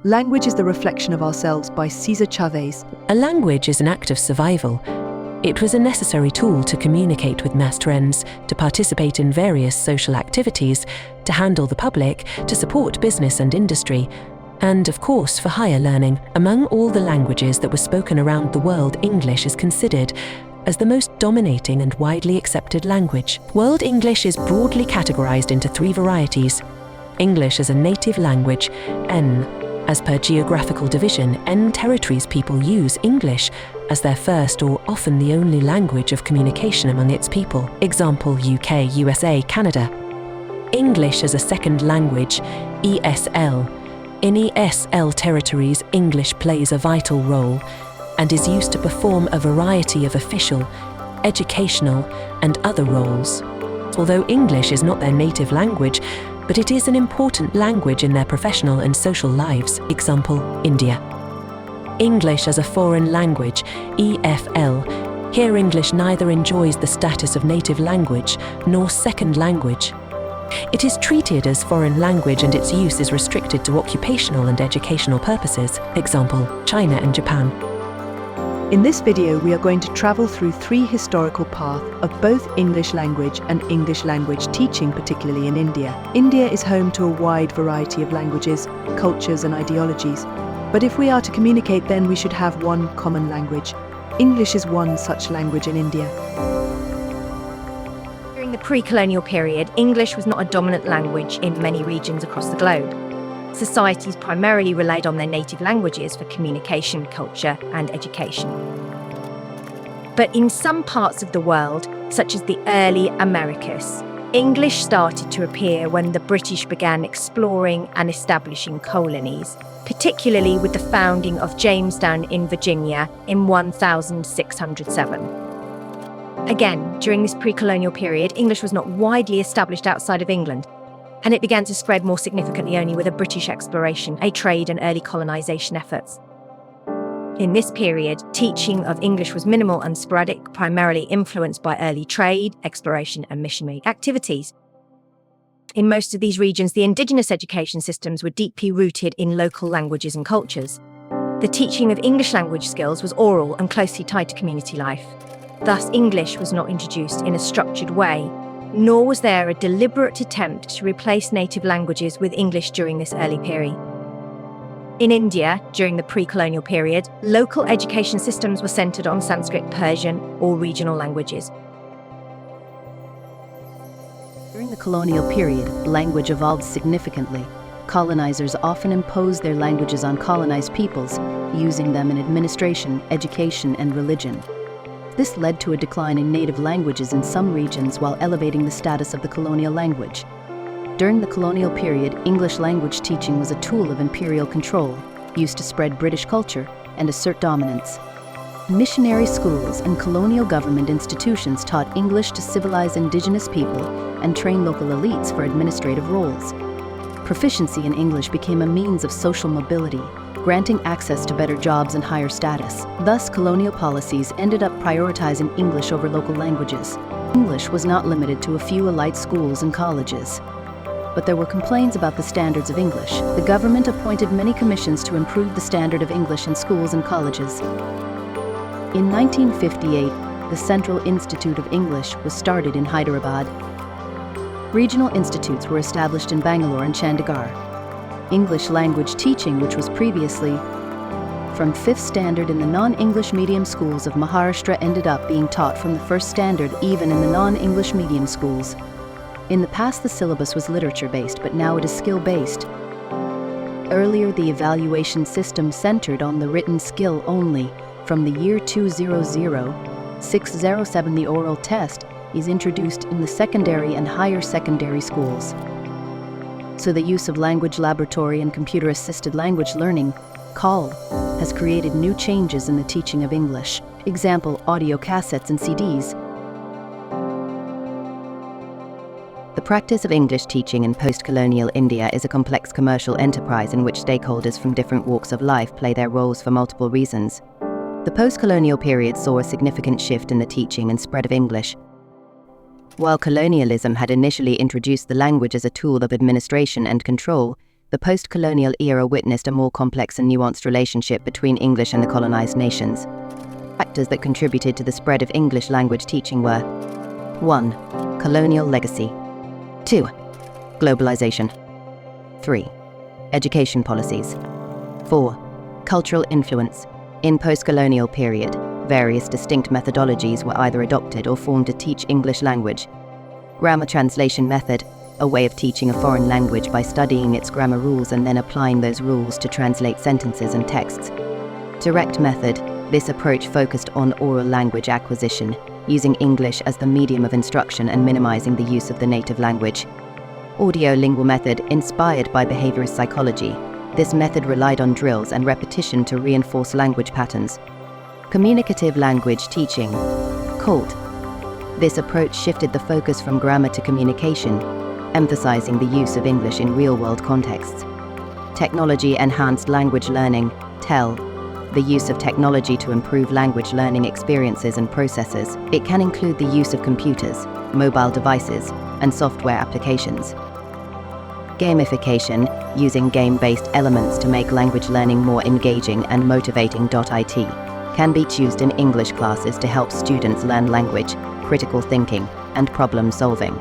Language is the Reflection of Ourselves by Cesar Chavez. A language is an act of survival. It was a necessary tool to communicate with mass trends, to participate in various social activities, to handle the public, to support business and industry, and, of course, for higher learning. Among all the languages that were spoken around the world, English is considered as the most dominating and widely accepted language. World English is broadly categorized into 3 varieties. English as a native language, N. As per geographical division, N territories people use English as their first or often the only language of communication among its people. Example: UK, USA, Canada. English as a second language, ESL. In ESL territories, English plays a vital role and is used to perform a variety of official, educational, and other roles. Although English is not their native language, but it is an important language in their professional and social lives. Example: India. English as a foreign language, EFL. Here English neither enjoys the status of native language nor second language. It is treated as foreign language and its use is restricted to occupational and educational purposes. Example: China and Japan. In this video, we are going to travel through 3 historical paths of both English language and English language teaching, particularly in India. India is home to a wide variety of languages, cultures, and ideologies. But if we are to communicate, then we should have one common language. English is one such language in India. During the pre-colonial period, English was not a dominant language in many regions across the globe. Societies primarily relied on their native languages for communication, culture, and education. But in some parts of the world, such as the early Americas, English started to appear when the British began exploring and establishing colonies, particularly with the founding of Jamestown in Virginia in 1607. Again, during this pre-colonial period, English was not widely established outside of England, and it began to spread more significantly only with a British exploration, a trade and early colonisation efforts. In this period, teaching of English was minimal and sporadic, primarily influenced by early trade, exploration and missionary activities. In most of these regions, the indigenous education systems were deeply rooted in local languages and cultures. The teaching of English language skills was oral and closely tied to community life. Thus, English was not introduced in a structured way, nor was there a deliberate attempt to replace native languages with English during this early period. In India, during the pre-colonial period, local education systems were centered on Sanskrit, Persian, or regional languages. During the colonial period, language evolved significantly. Colonizers often imposed their languages on colonized peoples, using them in administration, education, and religion. This led to a decline in native languages in some regions while elevating the status of the colonial language. During the colonial period, English language teaching was a tool of imperial control, used to spread British culture and assert dominance. Missionary schools and colonial government institutions taught English to civilize indigenous people and train local elites for administrative roles. Proficiency in English became a means of social mobility, granting access to better jobs and higher status. Thus, colonial policies ended up prioritizing English over local languages. English was not limited to a few elite schools and colleges. But there were complaints about the standards of English. The government appointed many commissions to improve the standard of English in schools and colleges. In 1958, the Central Institute of English was started in Hyderabad. Regional institutes were established in Bangalore and Chandigarh. English language teaching, which was previously from 5th standard in the non-English medium schools of Maharashtra, ended up being taught from the 1st standard even in the non-English medium schools. In the past, the syllabus was literature-based, but now it is skill-based. Earlier, the evaluation system centered on the written skill only. From the year 2000, 607, the oral test is introduced in the secondary and higher secondary schools. So the use of language laboratory and computer-assisted language learning, CALL, has created new changes in the teaching of English. Example, audio cassettes and CDs. The practice of English teaching in post-colonial India is a complex commercial enterprise in which stakeholders from different walks of life play their roles for multiple reasons. The post-colonial period saw a significant shift in the teaching and spread of English. While colonialism had initially introduced the language as a tool of administration and control, The post-colonial era witnessed a more complex and nuanced relationship between English and the colonized nations. Factors that contributed to the spread of English language teaching were 1. Colonial legacy. 2. Globalization. 3. Education policies. 4. Cultural influence. In post-colonial period, various distinct methodologies were either adopted or formed to teach English language. Grammar translation method, a way of teaching a foreign language by studying its grammar rules and then applying those rules to translate sentences and texts. Direct method, this approach focused on oral language acquisition, using English as the medium of instruction and minimizing the use of the native language. Audiolingual method, inspired by behaviorist psychology. This method relied on drills and repetition to reinforce language patterns. Communicative language teaching, CALT. This approach shifted the focus from grammar to communication, emphasizing the use of English in real-world contexts. Technology-enhanced language learning, TEL. The use of technology to improve language learning experiences and processes. It can include the use of computers, mobile devices, and software applications. Gamification, using game-based elements to make language learning more engaging and motivating. IT can be used in English classes to help students learn language, critical thinking, and problem solving.